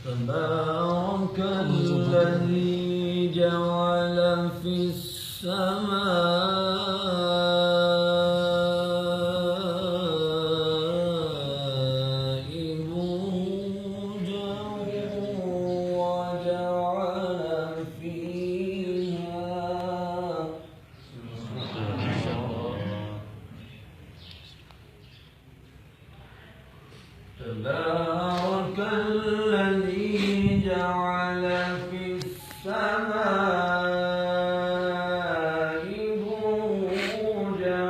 تبارك الذي جعل في السماء بروجا وجعل فيها تبارك الذي جعل في السماء بروجا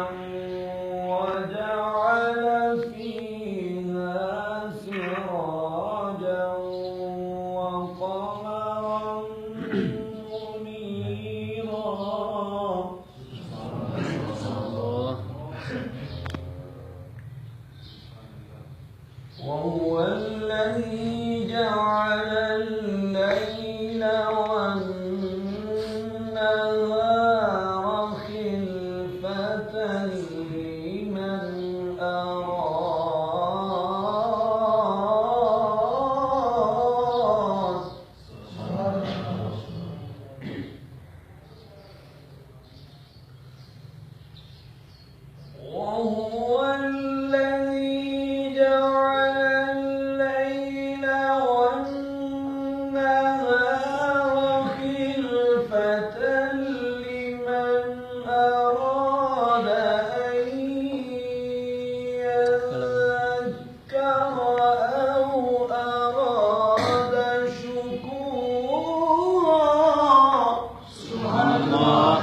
وجعل فيها سراجا وقمرا منيرا وهو الذي جعل الليل والنهار خلفة لمن أراد وهو الذي جعل الليل والنهار خلفة لمن أراد أن يذكر أو أراد شكورا. سبحان الله.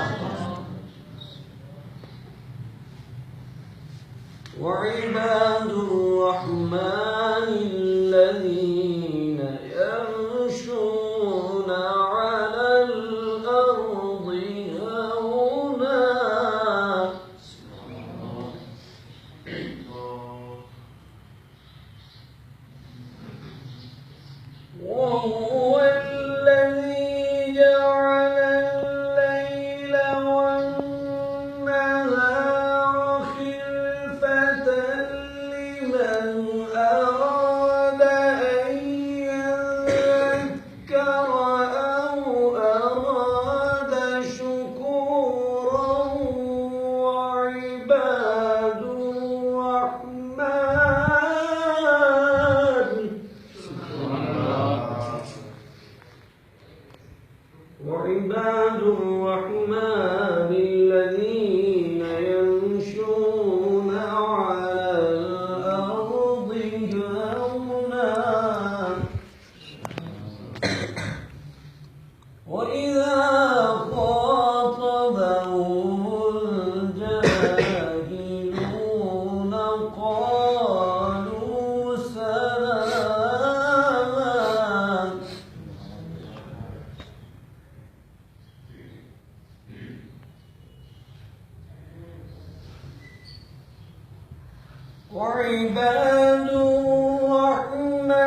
وعباد الرحمن الذين يمشون على الأرض هونا وهو الذي جعل الليل والنهار خلفة لمن أراد أن يذكر أو أراد شكورا. وعباد الرحمن وعباد الرحمن الذين يمشون على الأرض هونا وإذا خاطبهم الجاهلون قالوا سلاما. وعباد الرحمن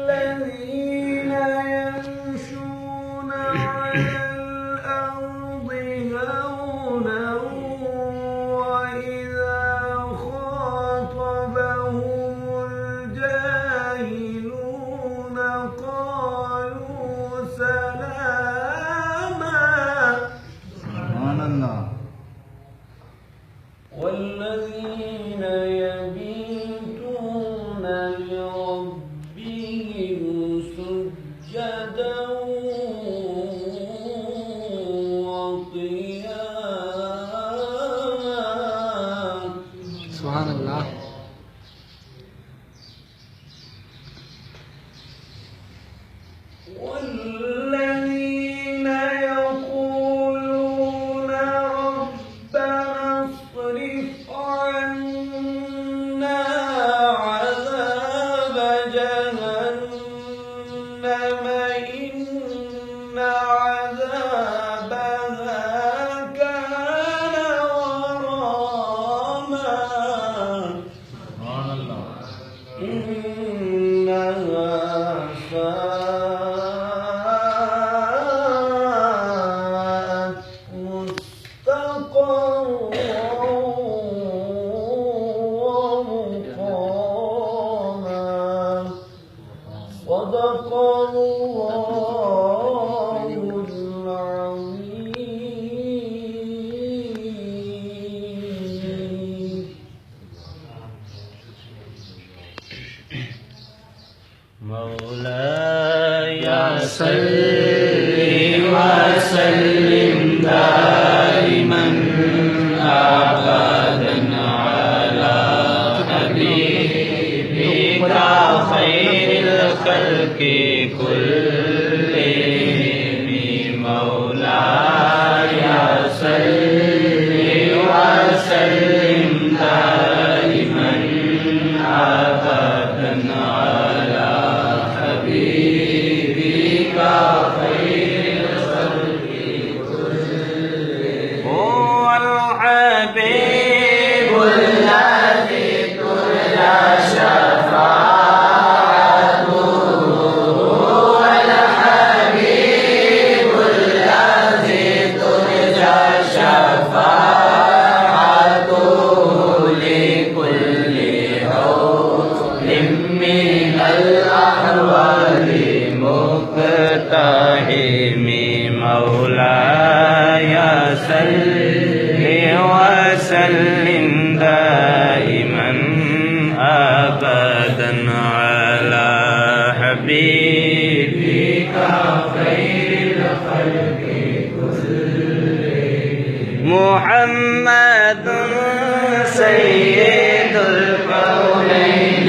الذين يمشون على الأرض هونا وإذا خاطبهم الجاهلون قالوا سلاما. سبحان الله. والذين يبيتون لربهم سجدا وقياما. سبحان الله. والذين يقولون ربنا اصرف عنا عذاب جهنم إن عذابها كان غراما. سبحان الله. إنها ساءت مستقرا ومقاما. صدق صدق الله العظيم. مولاي صل وسلم دائما أبدا على حبيبك خير الخلق كلهم. مولاي صل وسلم دائما أبدا على حبيبك خير الخلق كلهم. هو الحبيب الذي ترجى شفاعته. هو الحبيب الذي ترجى شفاعته لكل حول من الأحوال مقتحم. مولاي صل وسلم دائما أبدا على حبيبك خير الخلق كلهم. محمد سيد الكونين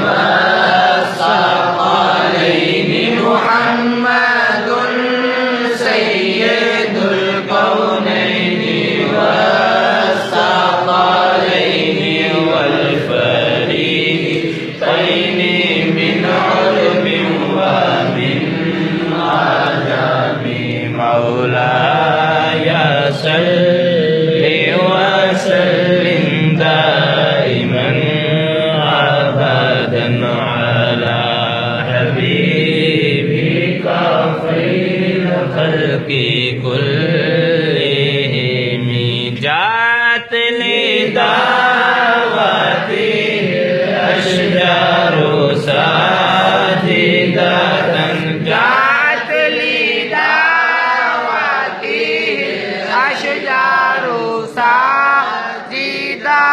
والثقلين. محمد سيد الكونين والثقلين والفريقين من علم ومن عجم. مولاي صل وسلم دائما أبدا على حبيبك خير الخلق كلهم. جاءت لدعوته الأشجار ساجدة. جاءت لدعوته الأشجار ساجدة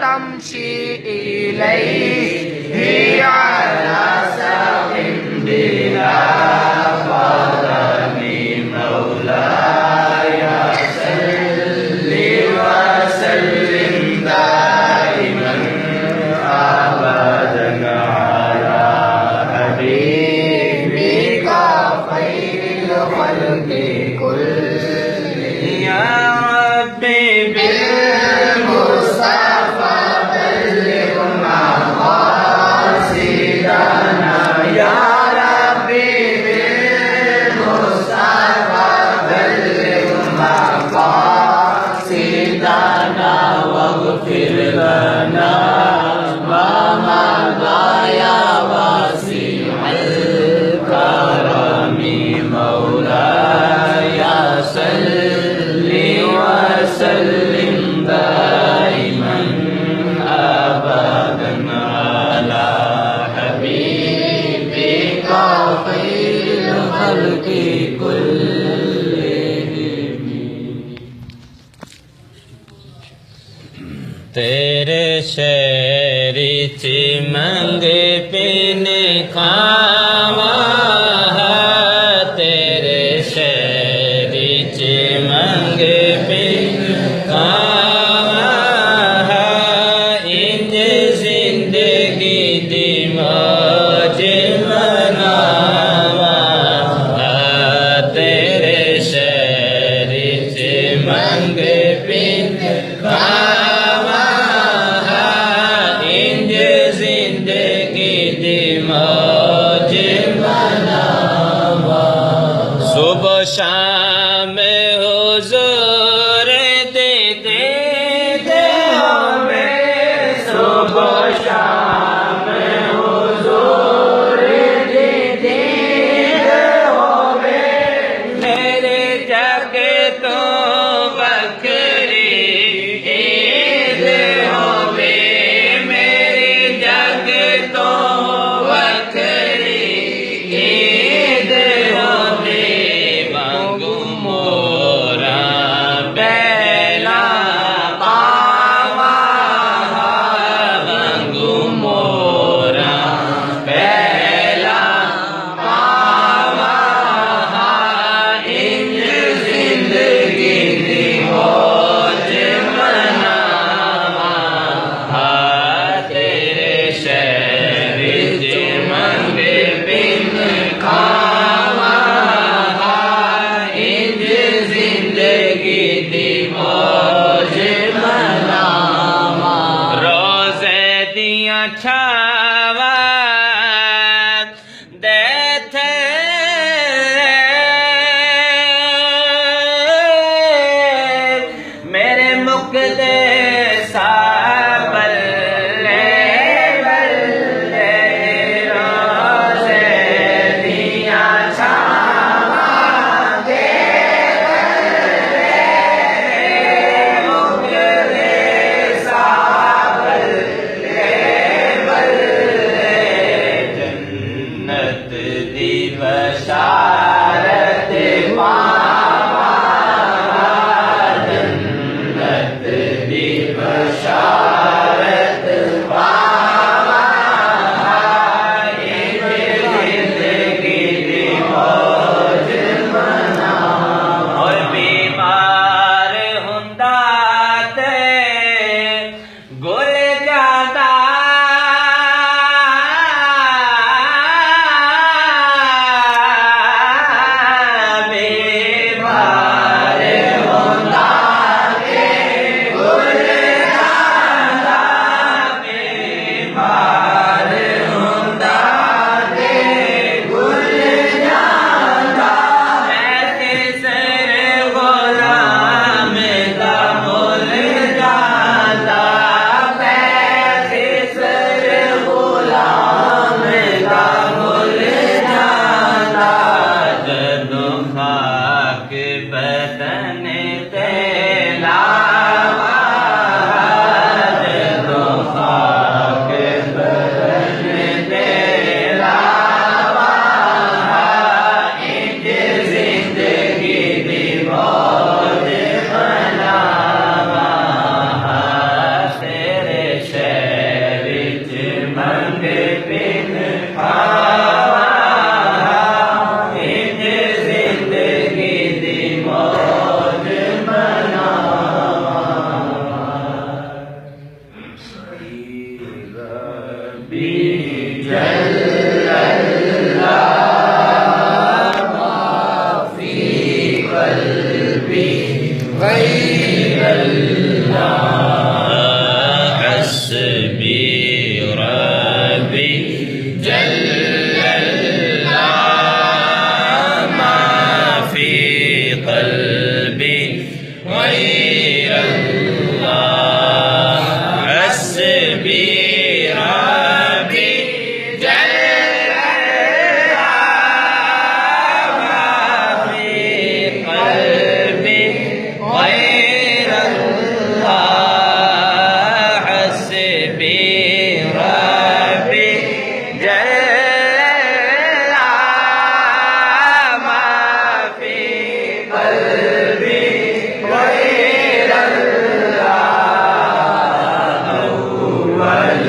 تمشي إليه على ساق بلا قدم. مولاي صل وسلم دائما أبدا على حبيبك خير الخلق كلهم. يا ربي بالمصطفى بلغ مقاصدنا. يا ربي بالمصطفى بلغ مقاصدنا واغفر لنا ما مضى يا واسع الكرم. مولاي صل وسلم دائما أبدا على حبيبك خير الخلق كلهم. तेरे शहरी चिमंग पिन खावा है. तेरे शहरी चिमंग पिन खावा है. इंज जिंदगी दी मौज मनावा है. तेरे शहरी चिमंग पिन खावा है. इंज जिंदगी दी मौज छावा देते मेरे मुकदे साबल्ले बल्ले रोज़े दिया छावा दे मुकदे साबल्ले बल्ले जन्नत दी बशारत पावा जन्नत दी बशारत पावा जिंदगी दी मौज मना और बीमार हुंदा ते गुल जादा बीमार हुंदा ते गुल जादा बीमार हुंदा ते गुल जादा ऐसे सर गुलाम दा मुल जादा ऐसे सर गुलाम दा मुल जादा जदों खाक बदन ते लावा जदों खाक बदन ते लावा इंज जिंदगी दी मौज मनावा तेरे शहर च मंग पिन खावा इंज जिंदगी दी मौज मनावा रब्बी जल्लल्लाह माफी कल्बी गैरल्लाह हस्बी रब्बी जल्लल्लाह माफी कल्बी गैरल्लाह हस्बी रब्बी जल्लल्लाह माफी कल्बी गैरल्लाह हस्बी रब्बी जल्लल्लाह माफी कल्बी गैरल्लाह अव्वल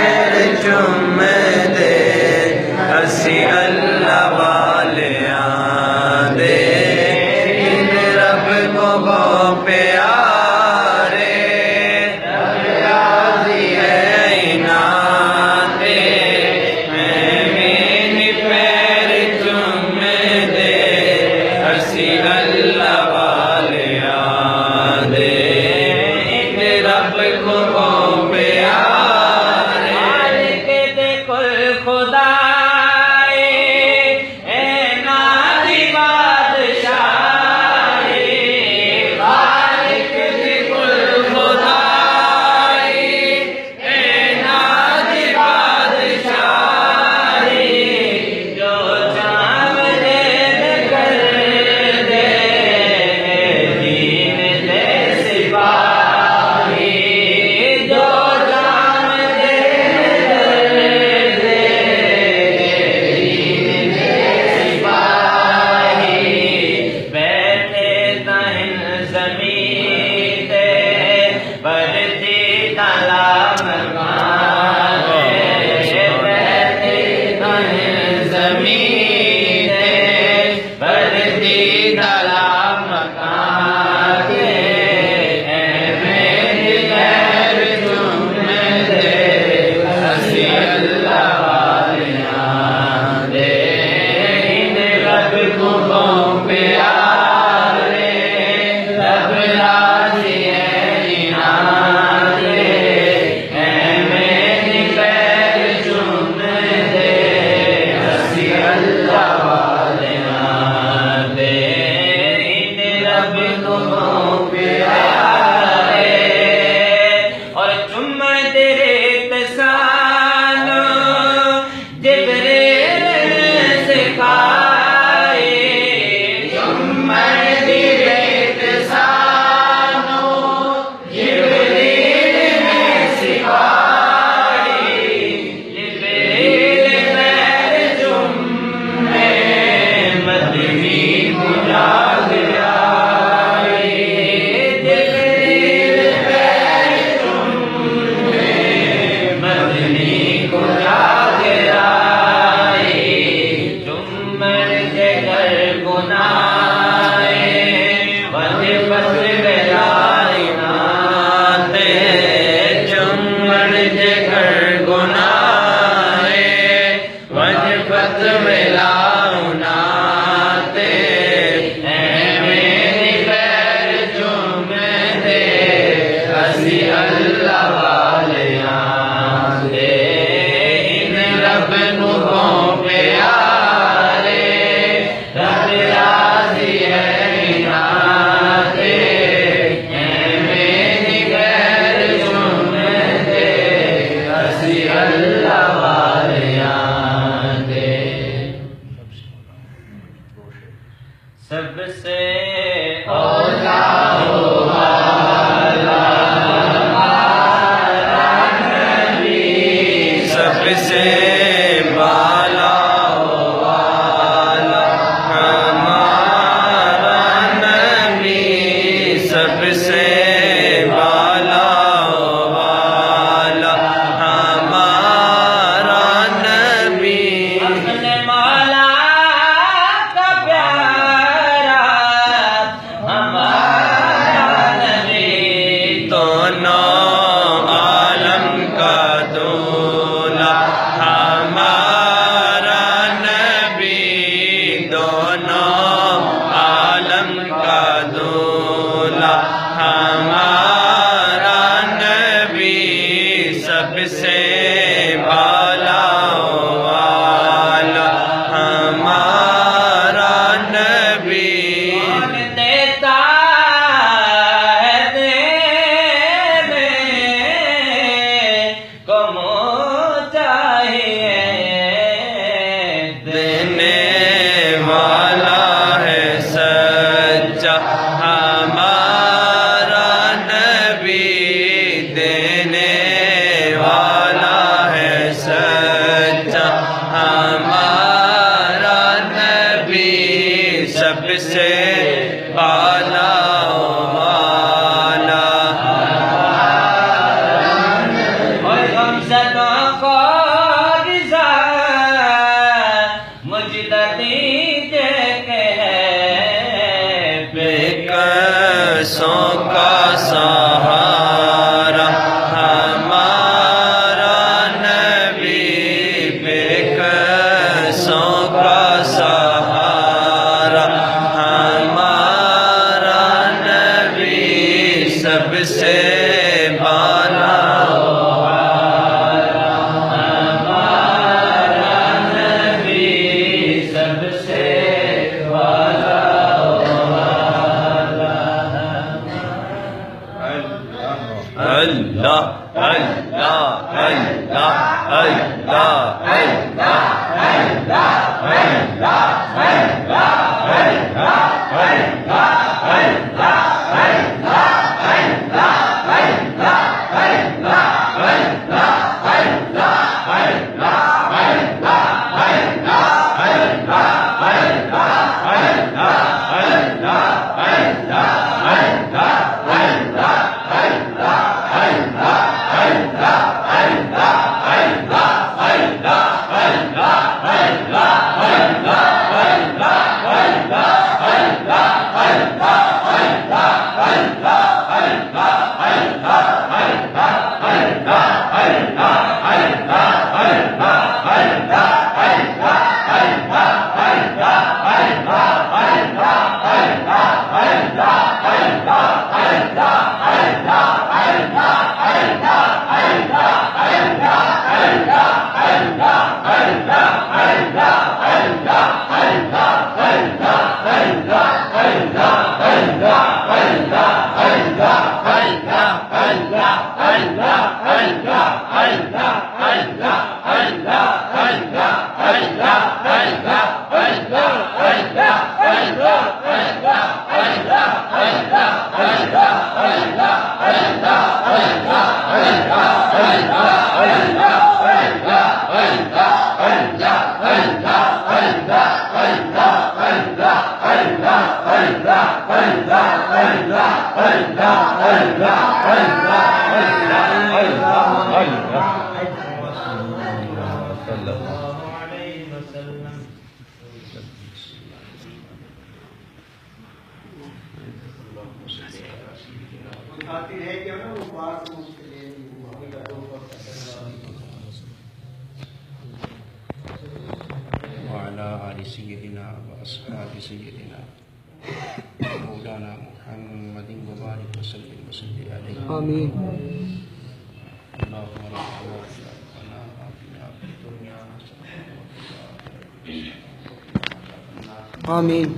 तुम दे असी अल्लाह वाले आंदे इन रब को बहुत प्यारे रब राजी है इनाम दे मैं मेरे पैर तुम दे असी अल्लाह वाले आंदे इन रब को बहुत प्यारे मालिक दे कुल खुदाए ए नादी बादशाहे मालिक दे कुल खुदाए ए नादी बादशाहे जो चाम दे कर दे दीन दे सिपाही जो चाम दे सय्यदिना व अस्हाबि सय्यदिना मौलाना मुहम्मदिन व बारिक व सल्लिम व सल्लि अलैहि आमीन। अल्लाहुम्मा रब्बना आतिना फिद दुनिया हसनतन आमीन।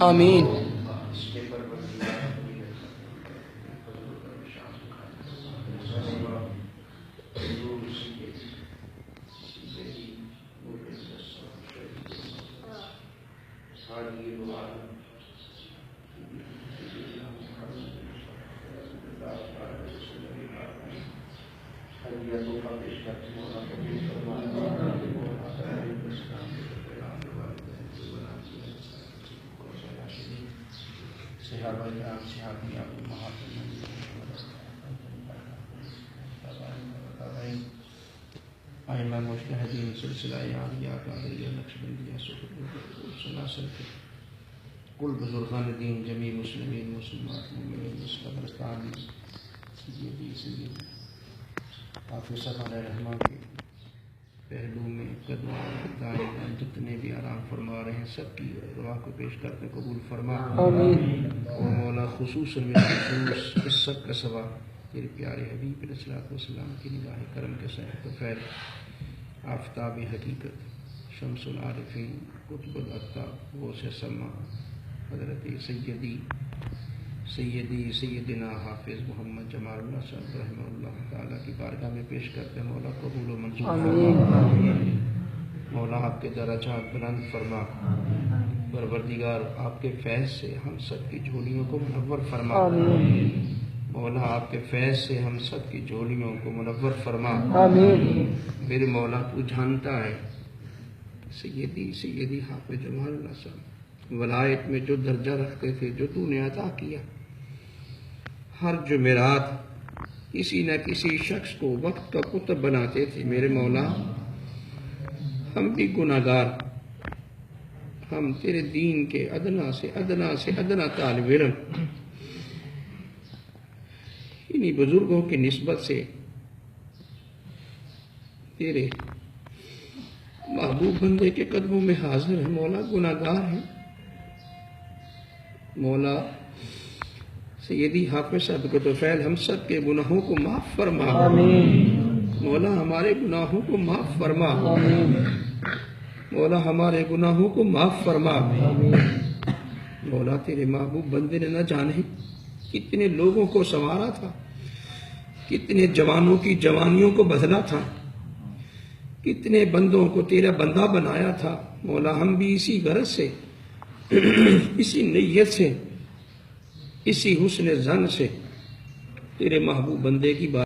आमीन। कुल बुजुर्गान दीन जमी मुस्लिमीन मुसलमान मोमिनीन मुस्लिमान सय्यदी हाफिज़ रहमान के पहलू में कदम जितने भी आराम फरमा रहे हैं सबकी दुआ को पेश करके कबूल फरमा। और मौला खुसूसन में खुसूस इस सब का सवाब तेरे प्यारे हबीब अलैहिस्सलाम की निगाह करम के साथ फैल आफ्ताब हकीकत शम्सुल आरिफीन कुतुबुल अत्ताब गौस समा हज़रत सय्यदिना हाफिज़ मोहम्मद जमालुल्लाह साहब रहमतुल्लाह ताला की बारगाह में पेश करते हैं। मौला कबूल व मंजूर फरमा। मौला आपके दर्जात बुलंद फरमा। परवरदिगार आपके फैज़ से हम सब की झोलियों को मुनव्वर फरमा। मौला आपके फैज़ से हम सब की झोलियों को मुनव्वर फरमा। मेरे मौला तू जानता है सय्यदी हाफिज़ जमालुल्लाह साहब वलायत में जो दर्जा रखते थे जो तूने अता किया, हर जुमेरात किसी न किसी शख्स को वक्त का पुत्र बनाते थे। मेरे मौला, हम भी गुनाहगार, हम तेरे दीन के अदना से अदना तालिब इल्म, इन्हीं बुजुर्गों की निस्बत से तेरे महबूब बंदे के कदमों में हाजिर है। मौला, गुनाहगार है। मौला, सैयदी हाफिज साहब के तो फैल हम सब के गुनाहों को माफ फरमा। मौला, हमारे गुनाहों को माफ फरमा। मौला, हमारे गुनाहों को माफ फरमा। मौला, तेरे महबूब बंदे ने न जाने कितने लोगों को संवारा था, कितने जवानों की जवानियों को बदला था, कितने बंदों को तेरा बंदा बनाया था। मौला, हम भी इसी गरज से, इसी नीयत से, इसी हुस्न ज़न से तेरे महबूब बंदे की बात